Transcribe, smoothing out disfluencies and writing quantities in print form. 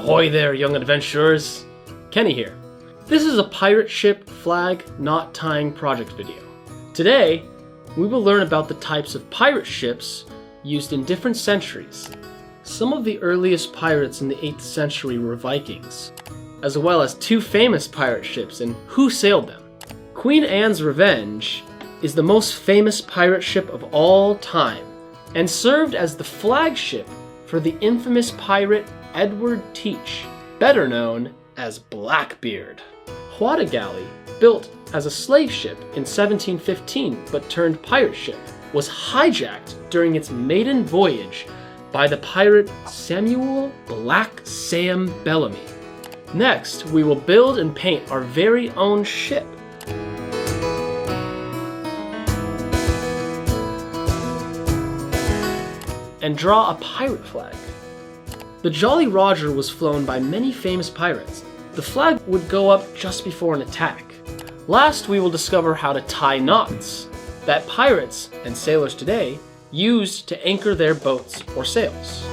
Ahoy there, young adventurers! Kenny here. This is a pirate ship flag knot tying project video. Today, we will learn about the types of pirate ships used in different centuries. Some of the earliest pirates in the 8th century were Vikings, as well as two famous pirate ships and who sailed them. Queen Anne's Revenge is the most famous pirate ship of all time and served as the flagship for the infamous pirate Edward Teach, better known as Blackbeard. Wada Galley, built as a slave ship in 1715 but turned pirate ship, was hijacked during its maiden voyage by the pirate Samuel Black Sam Bellamy. Next, we will build and paint our very own ship. And draw a pirate flag. The Jolly Roger was flown by many famous pirates. The flag would go up just before an attack. Last, we will discover how to tie knots that pirates and sailors today used to anchor their boats or sails.